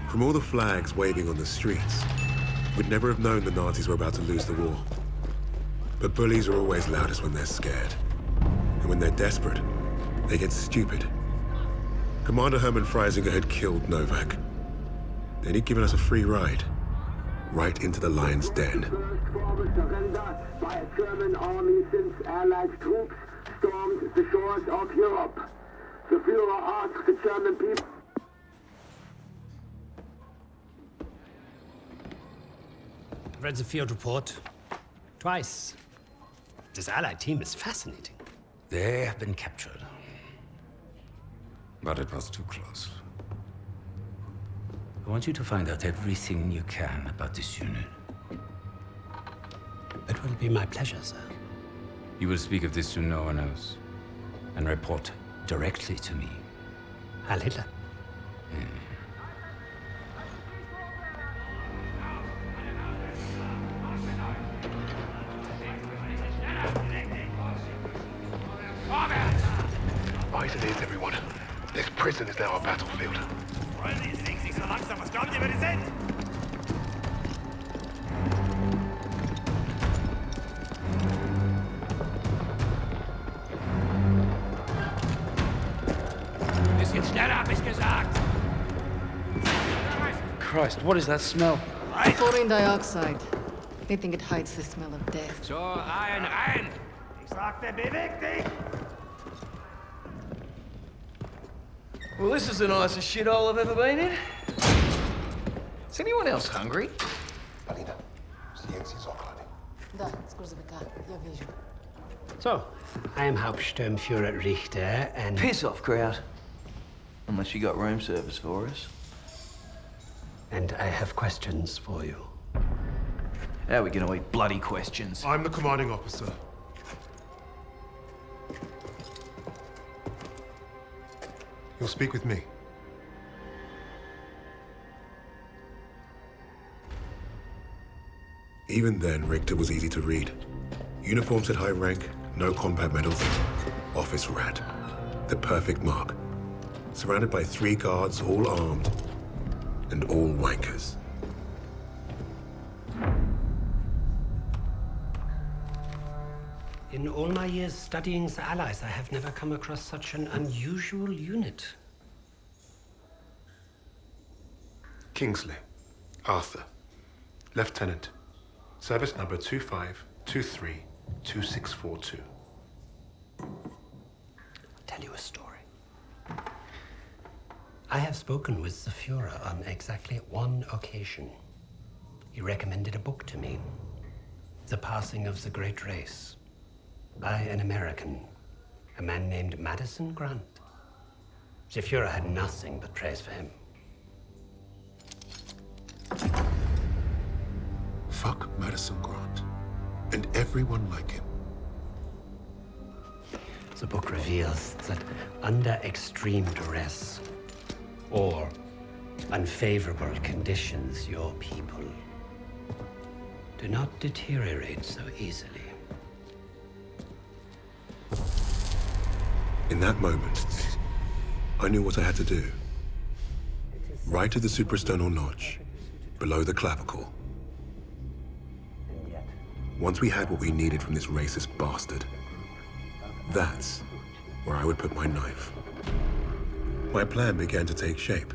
From all the flags waving on the streets, we'd never have known the Nazis were about to lose the war. But bullies are always loudest when they're scared. And when they're desperate, they get stupid. Commander Hermann Freisinger had killed Novak. Then he'd given us a free ride, right into the lion's den. Surrender by a German army since Allied troops stormed the shores of Europe. The Führer asked the German people. I've read the field report twice. This Allied team is fascinating. They have been captured. But it was too close. I want you to find out everything you can about this unit. It will be my pleasure, sir. You will speak of this to no one else, and report directly to me. Heil Hitler. Eyes and ears, everyone. This prison is now a battlefield. Wollen die Dings nicht so langsam? Was glaubt ihr, wer die sind? Bisschen schneller, hab ich gesagt! Christ, what is that smell? Chlorine dioxide. They think it hides the smell of death. So, rein! Ich sagte, beweg dich! Well, this is the nicest shithole I've ever been in. Is anyone else hungry? Alina, silenci Socrate. Da, scusa, я вижу. So, I am Hauptsturmführer Richter, and... Piss off, crowd. Unless you got room service for us. And I have questions for you. How are we gonna eat bloody questions? I'm the commanding officer. You'll speak with me. Even then, Richter was easy to read. Uniform said high rank, no combat medals. Office rat. The perfect mark. Surrounded by 3 guards, all armed, and all wankers. In all my years studying the Allies, I have never come across such an unusual unit. Kingsley. Arthur. Lieutenant. Service number 25232642. I'll tell you a story. I have spoken with the Führer on exactly one occasion. He recommended a book to me. The Passing of the Great Race. By an American, a man named Madison Grant. The Führer had nothing but praise for him. Fuck Madison Grant. And everyone like him. The book reveals that under extreme duress or unfavorable conditions, your people do not deteriorate so easily. In that moment, I knew what I had to do. Right to the suprasternal notch, below the clavicle. Once we had what we needed from this racist bastard, that's where I would put my knife. My plan began to take shape.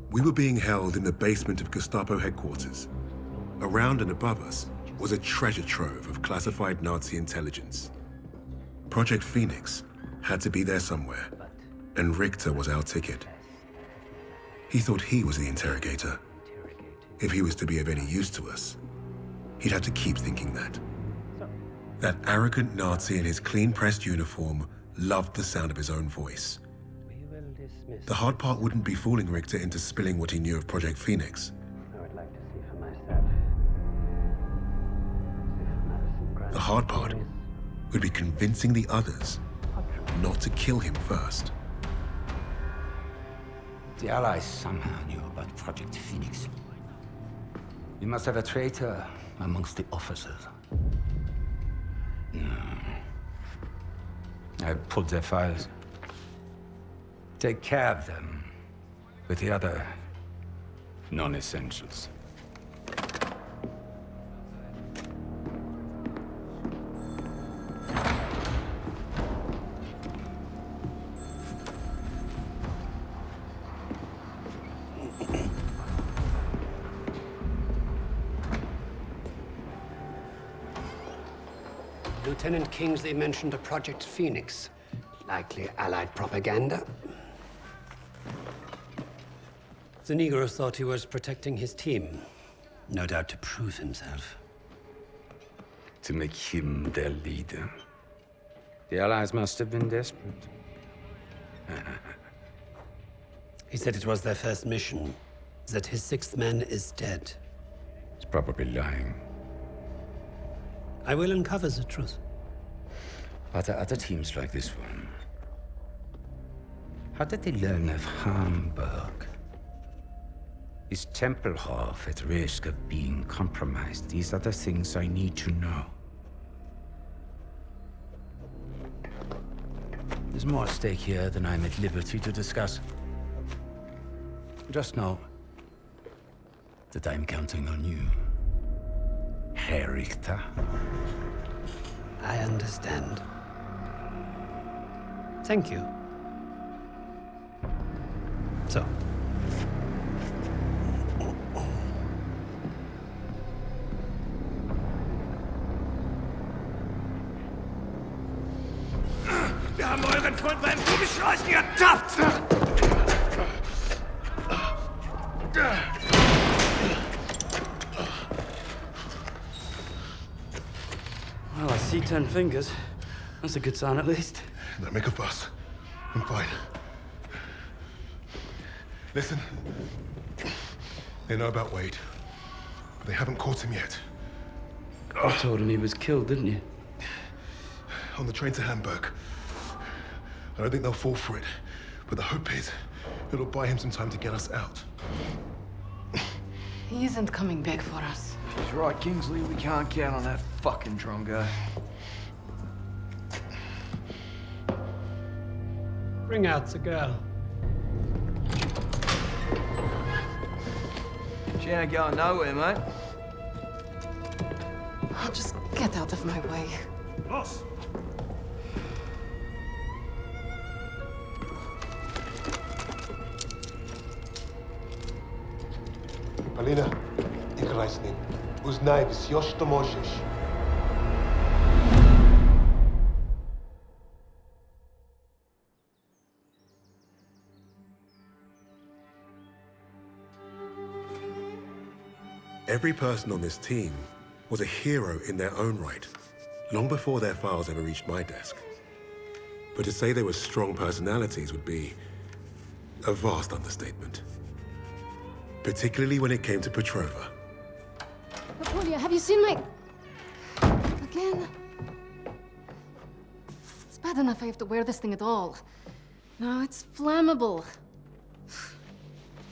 We were being held in the basement of Gestapo headquarters. Around and above us was a treasure trove of classified Nazi intelligence. Project Phoenix had to be there somewhere, and Richter was our ticket. He thought he was the interrogator. If he was to be of any use to us, he'd have to keep thinking that. That arrogant Nazi in his clean-pressed uniform loved the sound of his own voice. The hard part wouldn't be fooling Richter into spilling what he knew of Project Phoenix. I would like to see for myself. The hard part would be convincing the others not to kill him first. The Allies somehow knew about Project Phoenix. We must have a traitor amongst the officers. No. I pulled their files. Take care of them. with the other non-essentials. Lieutenant Kingsley mentioned a Project Phoenix. Likely Allied propaganda. The Negro thought he was protecting his team. No doubt to prove himself. To make him their leader. The Allies must have been desperate. He said it was their first mission, that his sixth man is dead. He's probably lying. I will uncover the truth. Are there other teams like this one? How did they learn of Hamburg? Is Tempelhof at risk of being compromised? These are the things I need to know. There's more at stake here than I'm at liberty to discuss. Just know that I'm counting on you, Herr Richter. I understand. Thank you. So. Wir haben euren Freund beim Kugelschleusen ertappt! Well, I see 10 fingers. That's a good sign, at least. Don't make a fuss. I'm fine. Listen. They know about Wade. But they haven't caught him yet. You told him he was killed, didn't you? On the train to Hamburg. I don't think they'll fall for it. But the hope is, it'll buy him some time to get us out. He isn't coming back for us. He's right, Kingsley. We can't count on that fucking Drongo. Bring out the girl. She ain't going nowhere, mate. Oh, just get out of my way. Los! Polina, играй с ним. Узнай все, что можешь. Every person on this team was a hero in their own right, long before their files ever reached my desk. But to say they were strong personalities would be a vast understatement. Particularly when it came to Petrova. Napoleon, have you seen my... Again? It's bad enough I have to wear this thing at all. Now it's flammable.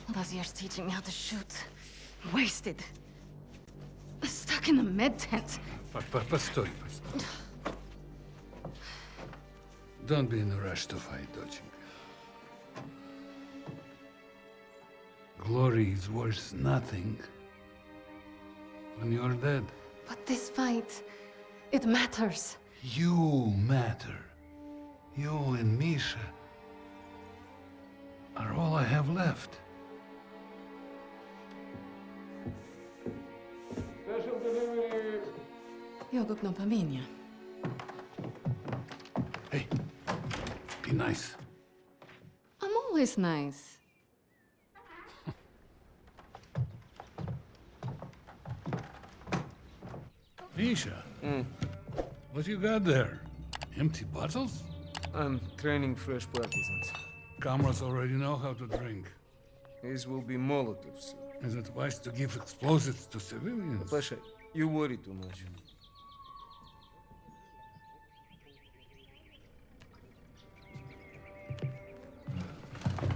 All those years teaching me how to shoot. Wasted. Stuck in a med tent. Постой. Don't be in a rush to fight, доченька. Glory is worth nothing when you're dead. But this fight, it matters. You matter. You and Misha are all I have left. Jag öppnar på minja. Hey, be nice. I'm always nice. Misha, what you got there? Empty bottles? I'm training fresh partisans. Comrades already know how to drink. These will be Molotovs. Is it wise to give explosives to civilians? Pasha, you worry too much.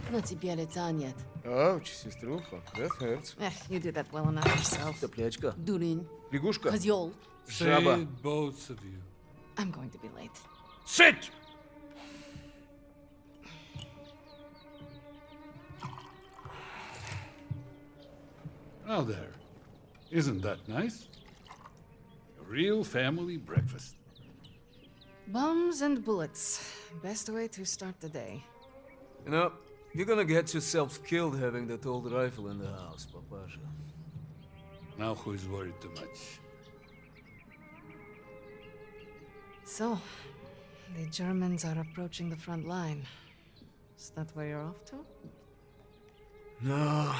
На тебе лица нет. Ouch, сеструха, that hurts. You did that well enough yourself. Топлячка. Дурень. Лягушка. Козёл. Жаба. Say both of you. I'm going to be late. Now there. Isn't that nice? A real family breakfast. Bombs and bullets. Best way to start the day. You know, you're gonna get yourself killed having that old rifle in the house, Papasha. Now who is worried too much? So, the Germans are approaching the front line. Is that where you're off to? No,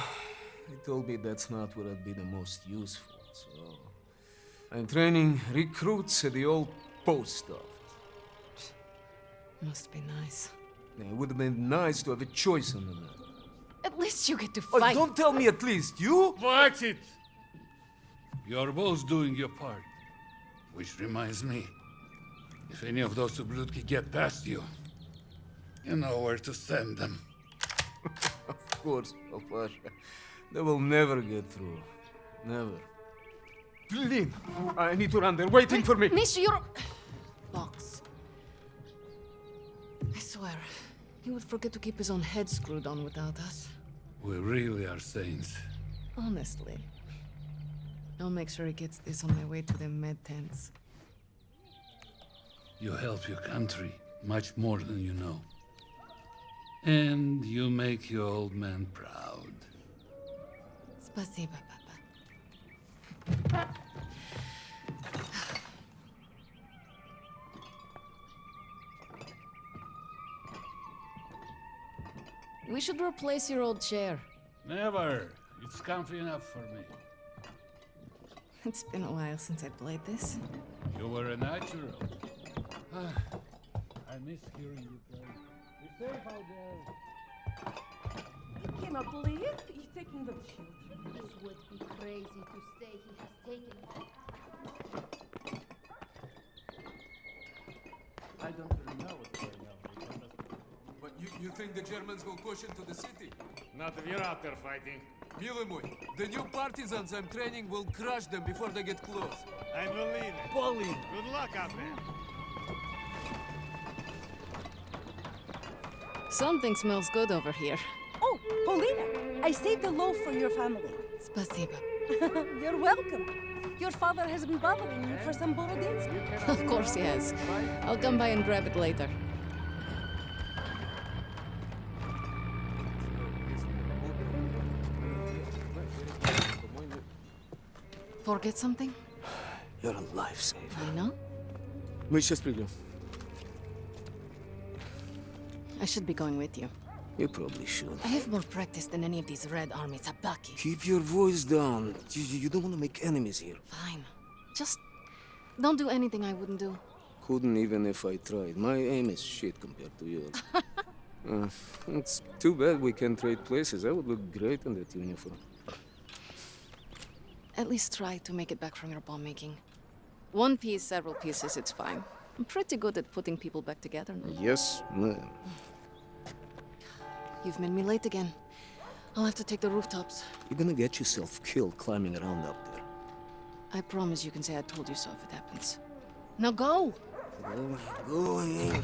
he told me that's not where I'd be the most useful, so... I'm training recruits at the old post office. Must be nice. Yeah, it would have been nice to have a choice in the matter. At least you get to Oh, fight! don't tell me at least, you? Watch it! You're both doing your part. Which reminds me, if any of those Ubludki get past you, you know where to send them. Of course, Papasha. They will never get through. Never. Blin! I need to run. They're waiting for me. Mister, you're... Box. I swear, he would forget to keep his own head screwed on without us. We really are saints. Honestly. I'll make sure he gets this on my way to the med tents. You help your country much more than you know. And you make your old man proud. Спасибо, Papa. We should replace your old chair. Never. It's comfy enough for me. It's been a while since I played this. You were a natural. I miss hearing you play. Be safe out there. You cannot believe he's taking the children. This would be crazy to say he has taken them. I don't really know what's going on. But you think the Germans will push into the city? Not if you're out there fighting. Mилый мой, the new partisans I'm training will crush them before they get close. I believe it. Pauline! Good luck out there. Something smells good over here. Oh, Paulina, I saved a loaf for your family. Спасибо. You're welcome. Your father has been bothering you for some Borodinsk. Of course he has. I'll come by and grab it later. Forget something? You're a lifesaver. I know. Мы сейчас придем. I should be going with you. You probably should. I have more practice than any of these Red Army tabaki. Keep your voice down. You don't want to make enemies here. Fine. Just don't do anything I wouldn't do. Couldn't even if I tried. My aim is shit compared to yours. It's too bad we can't trade places. I would look great in that uniform. At least try to make it back from your bomb making. One piece, several pieces, it's fine. I'm pretty good at putting people back together. Yes, ma'am. You've made me late again. I'll have to take the rooftops. You're gonna get yourself killed climbing around up there. I promise you can say I told you so if it happens. Now go! Going.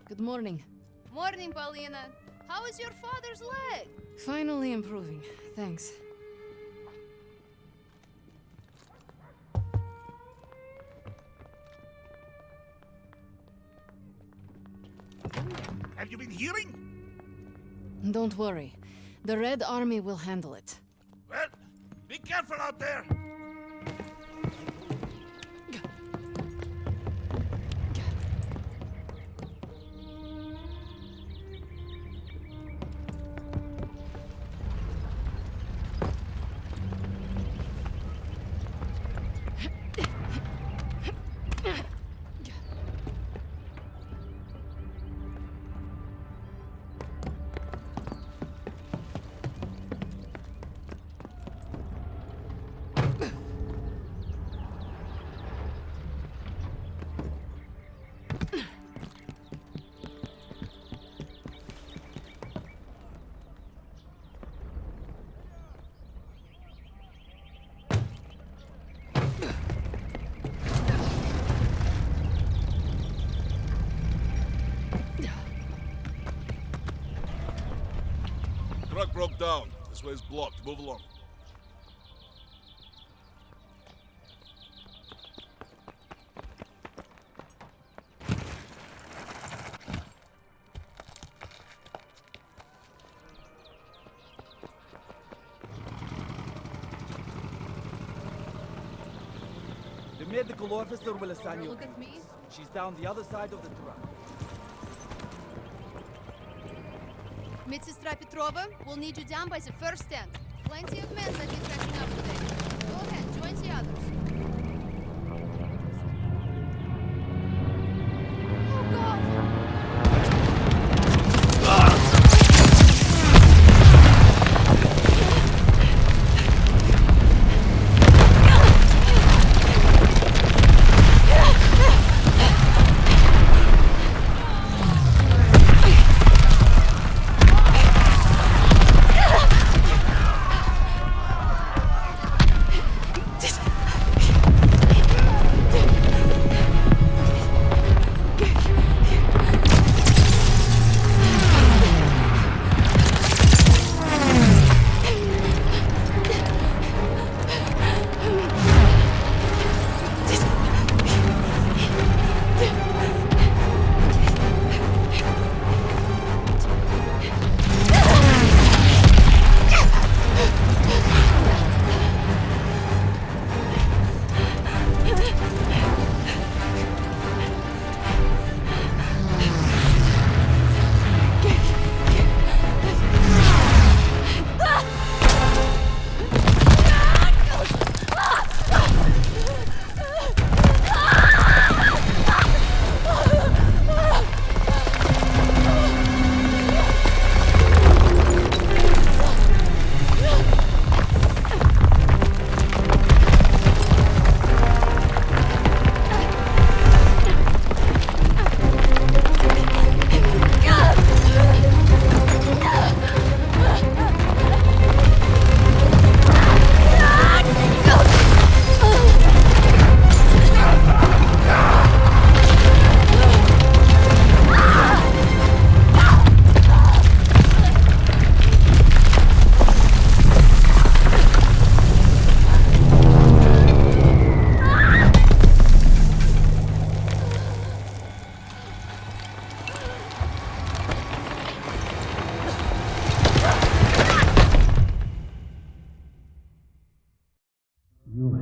Good morning. Morning, Paulina. How is your father's leg? Finally improving. Thanks. Have you been hearing? Don't worry. The Red Army will handle it. Well, be careful out there. broke down. This way's blocked. Move along. The medical officer will assign you. Look at me. She's down the other side of the truck. Medsestra Petrova, we'll need you down by the first stand. Plenty of men have been catching up today. Go ahead, join the others. Oh, God!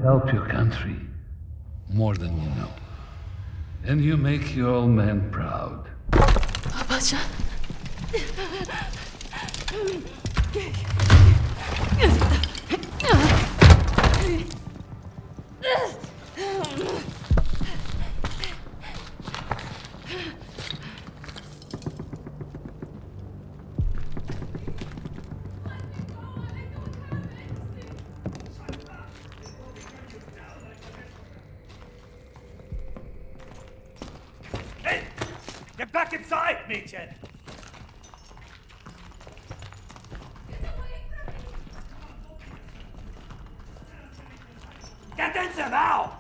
Help your country more than you know. And you make your old man proud. Babacığım. Get back inside, Mädchen! Get in there now!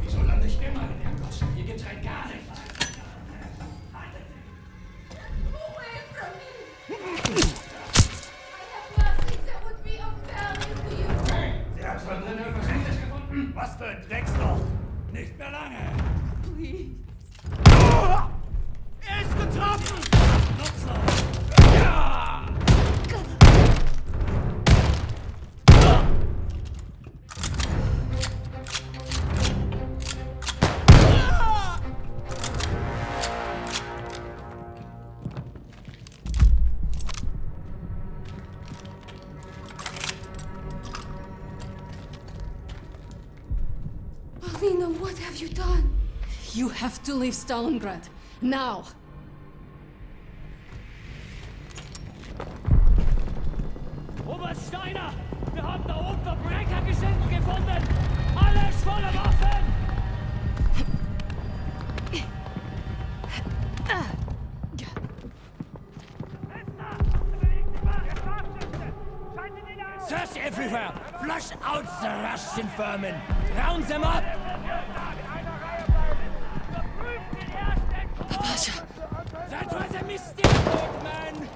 Wieso lande ich immer in der Gosse? Hier gibt's halt gar nichts. Was für ein Drecksloch! Nicht mehr lange! Please. Er ist getroffen! Nutzer! Ja! Alina, what have you done? You have to leave Stalingrad. Now! Oberst Steiner! Wir haben da oben Verbrechergeschichten gefunden! Alles voller Waffen! Search everywhere! Flush out the Russian vermin! Round them up! Papasha! That was a mistake, old man!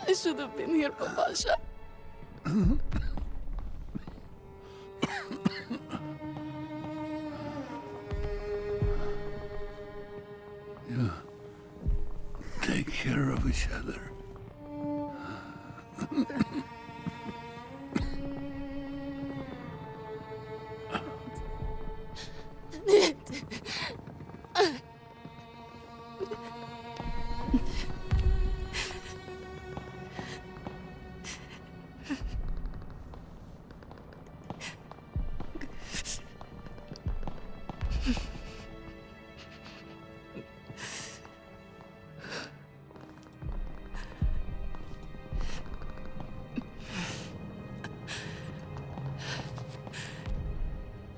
I should have been here, Papasha. You take care of each other.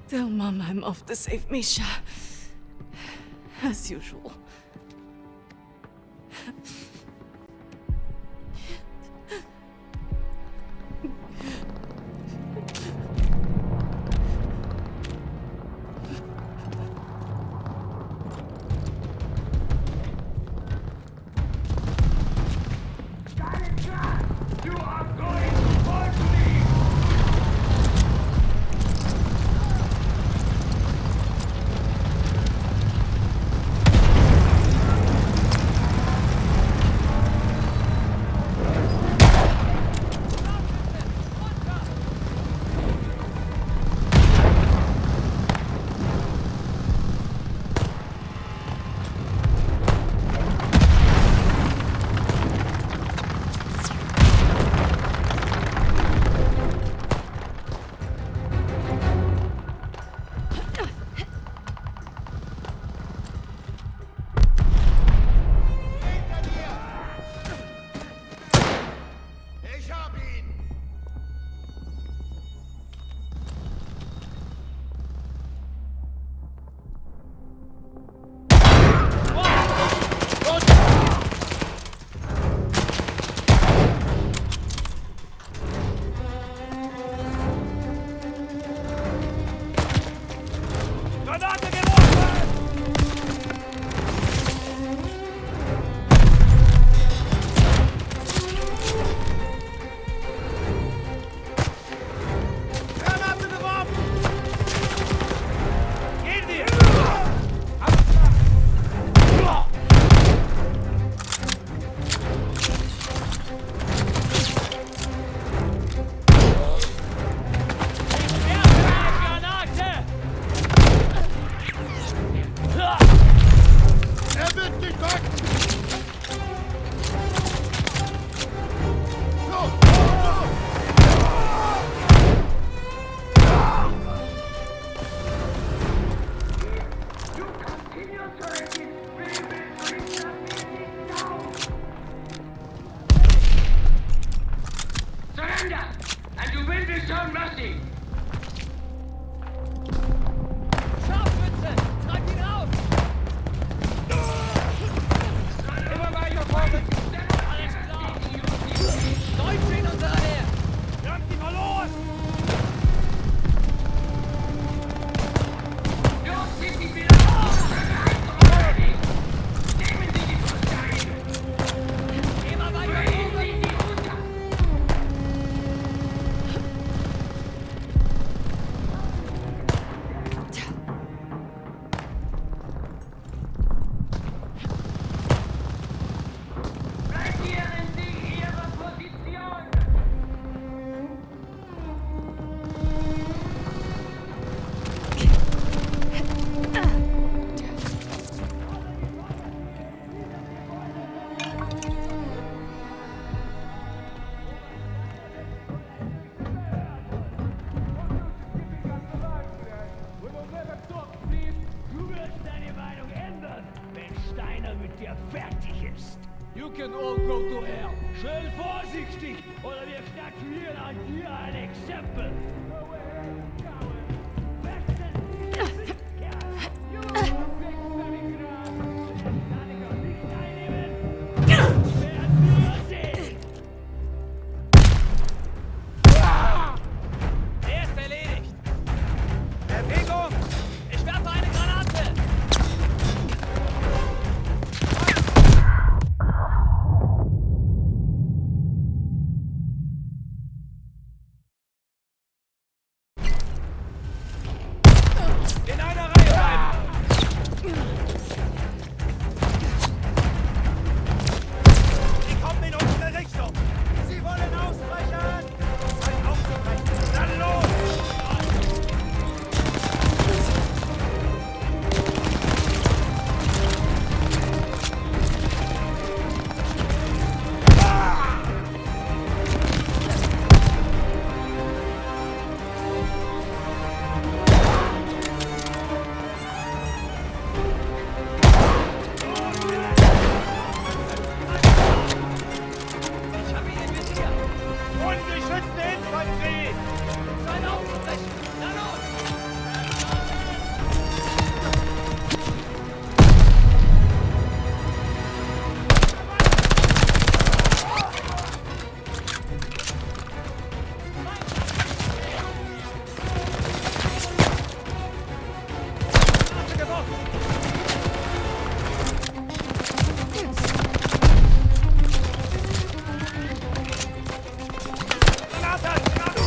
Tell Mom I'm off to save Misha. As usual. Du bist schon lustig! Scharfschütze! Treib ihn raus! Immer weiter vorwärts! Alles klar! Deutsche in unserer Nähe! Wir haben sie verloren! Los, sind sie wieder auf! Nehmen Sie die Brüste ein! Immer weiter vorwärts! Markieren Sie Ihre Position! Du wirst deine Meinung ändern, wenn Steiner mit dir fertig ist. You can all go to hell. Schön vorsichtig, oder wir statuieren an dir ein Exempel. Er ist erledigt. Bewegung! Ich werfe eine Granate! In einer Reihe bleiben! Sie kommen in unsere Richtung! Sie wollen ausbrechen! Zeit aufzubrechen! Dann los! Ich hab ihn im Visier! Ungeschützte Infanterie! Zeit aufzubrechen! Na los! Granate geworfen! Granate! Granate!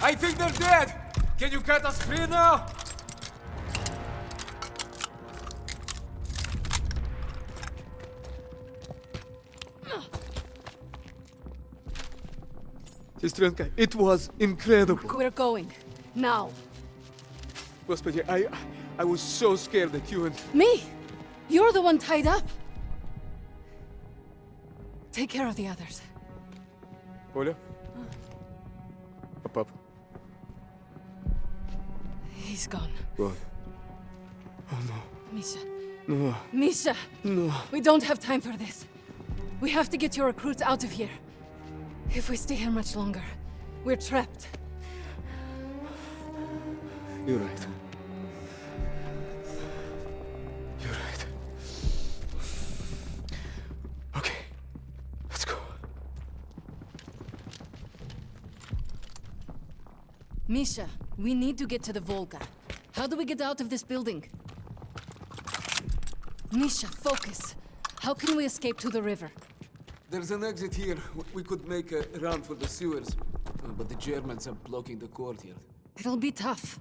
I think they're dead! Can you cut us free now? Sestrenka, it was incredible. We're going. Now. Господи, I was so scared that you and... Me? You're the one tied up. Take care of the others. Оля? А пап? He's gone. What? Oh no. Misha. No. Misha! No. We don't have time for this. We have to get your recruits out of here. If we stay here much longer, we're trapped. You're right. You're right. Okay. Let's go. Misha, we need to get to the Volga. How do we get out of this building? Misha, focus. How can we escape to the river? There's an exit here. We could make a run for the sewers. But the Germans are blocking the courtyard. It'll be tough.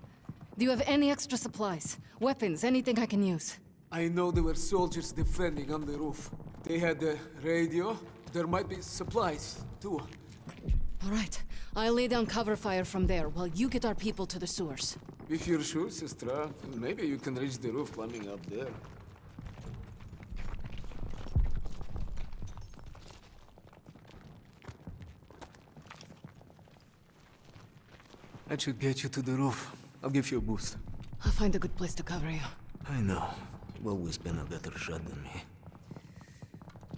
Do you have any extra supplies? Weapons, anything I can use? I know there were soldiers defending on the roof. They had a radio. There might be supplies, too. All right. I'll lay down cover fire from there while you get our people to the sewers. If you're sure, Sestra, maybe you can reach the roof climbing up there. That should get you to the roof. I'll give you a boost. I'll find a good place to cover you. I know. You've always been a better shot than me.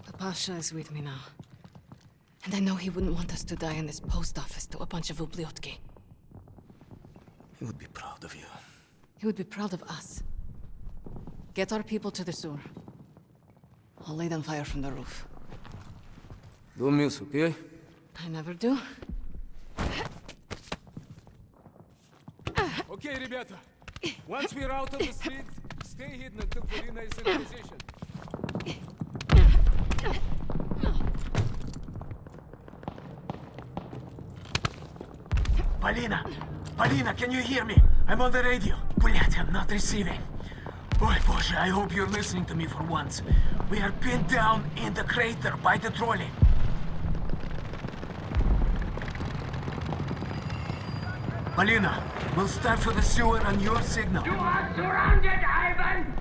The Pasha is with me now. And I know he wouldn't want us to die in this post office to a bunch of ubliotki. He would be proud of you. He would be proud of us. Get our people to the sewer. I'll lay down fire from the roof. Don't miss, okay? I never do. Okay, ребята. Once we're out of the street, stay hidden until Polina is in position. Polina! Polina, can you hear me? I'm on the radio. Блять, I'm not receiving. Ой, Боже, I hope you're listening to me for once. We are pinned down in the crater by the trolley. Polina, we'll start for the sewer on your signal. You are surrounded, Ivan!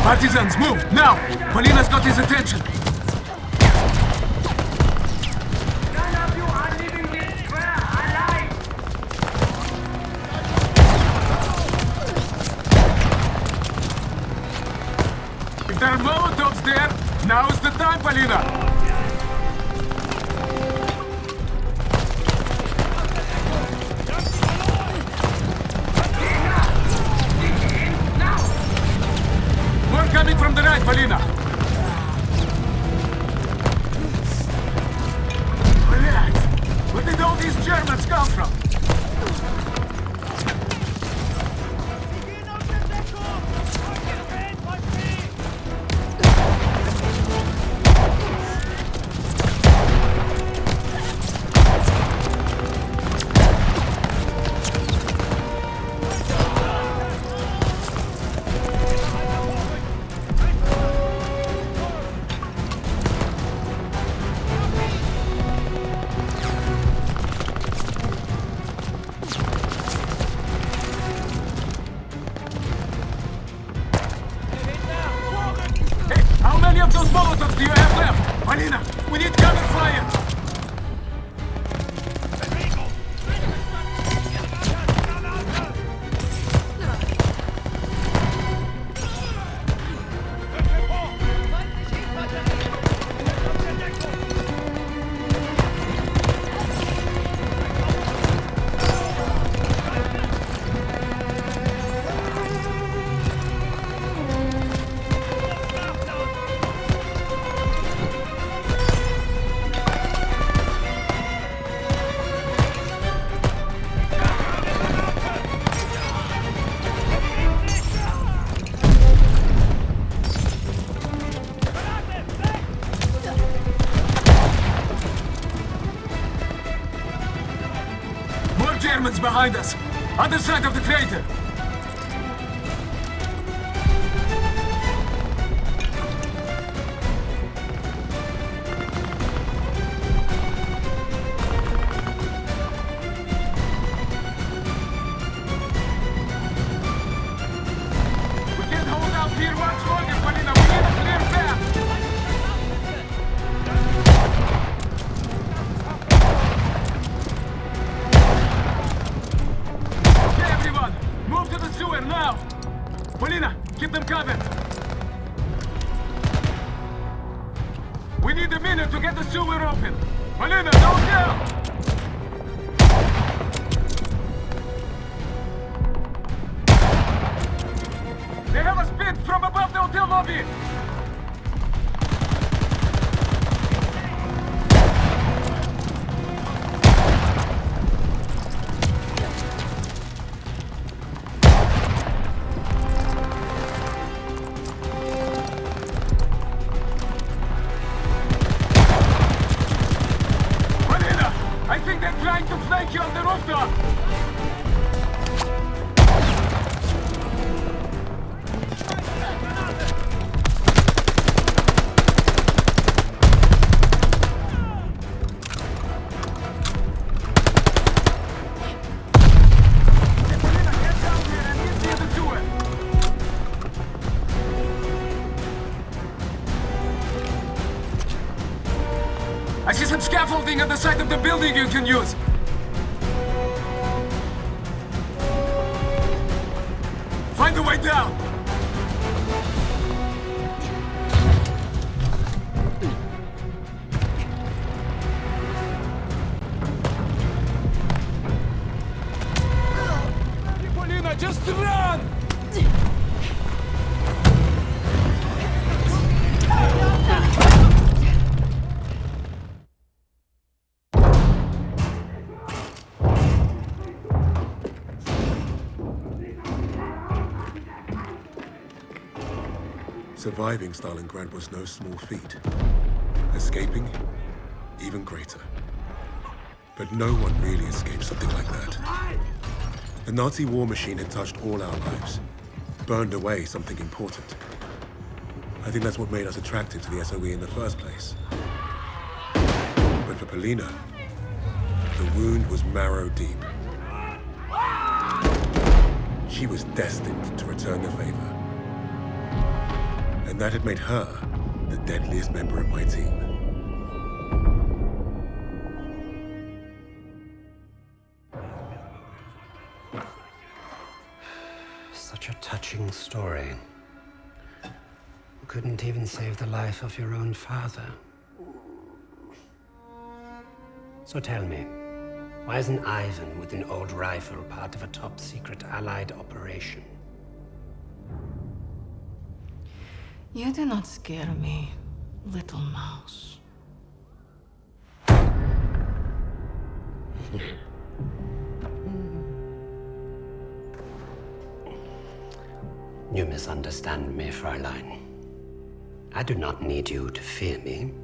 Partisans, move, now! Polina's got his attention. None of you are leaving this square alive! If there are Molotovs there, now's the time, Polina! Coming from the right, Polina! Relax! Where did all these Germans come from? How many of those Molotovs do you have left? Polina, we need cover fire! Germans behind us. Other side of the crater. I see some scaffolding at the side of the building you can use. Find a way down. Polina, just run! Surviving Stalingrade was no small feat. Escaping, even greater. But no one really escaped something like that. The Nazi war machine had touched all our lives, burned away something important. I think that's what made us attracted to the SOE in the first place. But for Polina, the wound was marrow deep. She was destined to return the favor. And that had made her the deadliest member of my team. Such a touching story. You couldn't even save the life of your own father. So tell me, why isn't Ivan with an old rifle part of a top-secret Allied operation? You do not scare me, little mouse. You misunderstand me, Fräulein. I do not need you to fear me.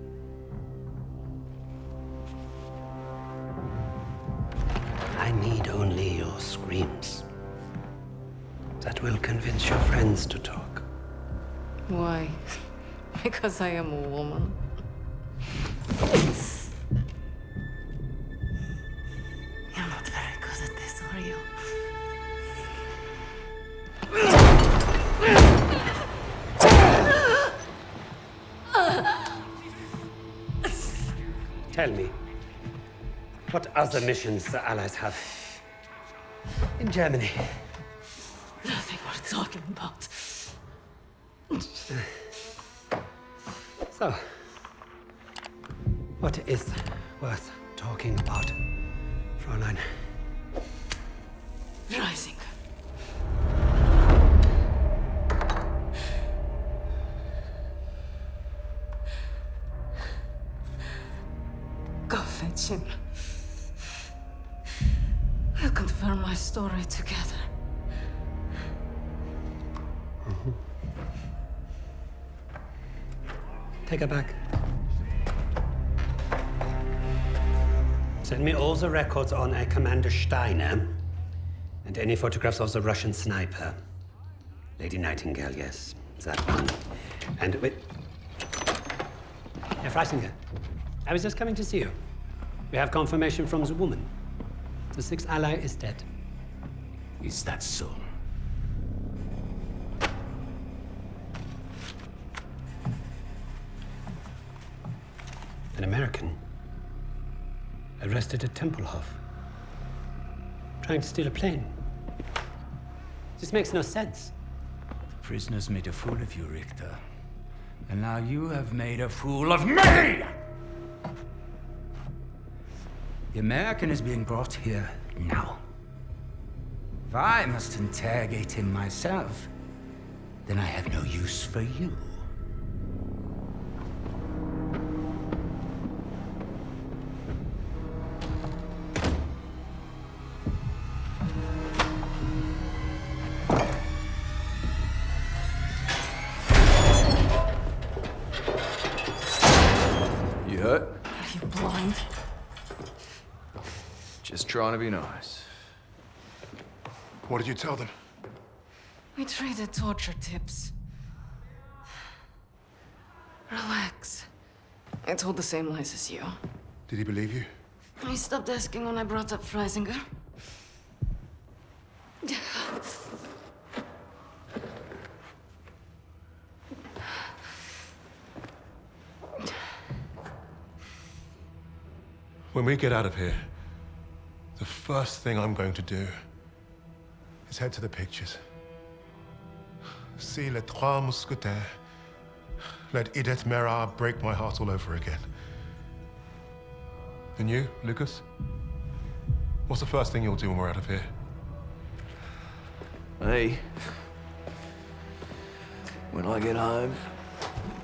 I need only your screams. That will convince your friends to talk. Why? Because I am a woman. You're not very good at this, are you? Tell me, what other missions the Allies have in Germany? Nothing worth talking about. So, what is worth talking about, Fräulein? Rising. Go fetch him. We'll confirm my story together. Take her back. Send me all the records on a Commander Steiner And any photographs of the Russian sniper? Lady Nightingale, yes, that one. And wait. Herr Freisinger, I was just coming to see you. We have confirmation from the woman. The sixth ally is dead. Is that so? An American arrested at Tempelhof, trying to steal a plane. This makes no sense. The prisoners made a fool of you, Richter. And now you have made a fool of me! The American is being brought here now. If I must interrogate him myself, then I have no use for you. You hurt? Are you blind? Just trying to be nice. What did you tell them? We traded torture tips. Relax. I told the same lies as you. Did he believe you? He stopped asking when I brought up Freisinger. When we get out of here, the first thing I'm going to do is head to the pictures. See Les Trois Mousquetaires. Let Edith Merard break my heart all over again. And you, Lucas? What's the first thing you'll do when we're out of here? Hey. When I get home,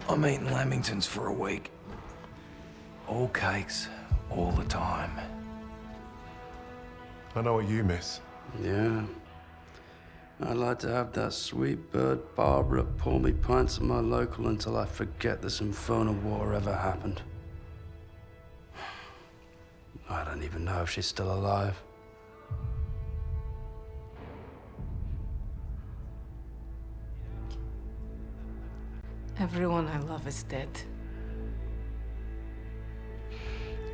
I'm eating lamingtons for a week. All cakes, all the time. I know what you miss. Yeah. I'd like to have that sweet bird Barbara pour me pints at my local until I forget this infernal war ever happened. I don't even know if she's still alive. Everyone I love is dead.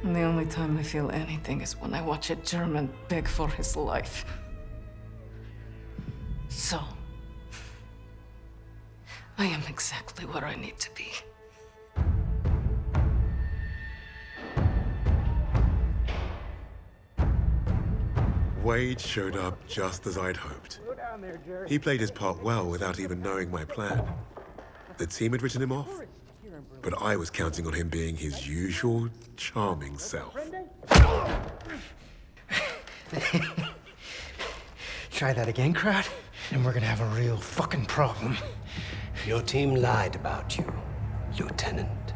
And the only time I feel anything is when I watch a German beg for his life. So, I am exactly where I need to be. Wade showed up just as I'd hoped. He played his part well without even knowing my plan. The team had written him off, but I was counting on him being his usual charming self. Try that again, crowd, and we're gonna have a real fucking problem. Your team lied about you, Lieutenant.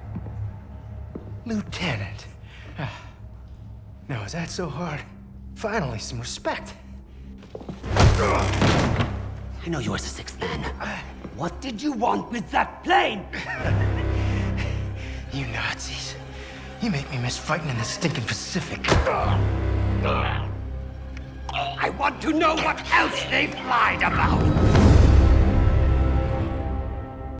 Lieutenant? Now, is that so hard? Finally, some respect. I know you as the sixth man. What did you want with that plane? You Nazis. You make me miss fighting in the stinking Pacific. I want to know what else they've lied about.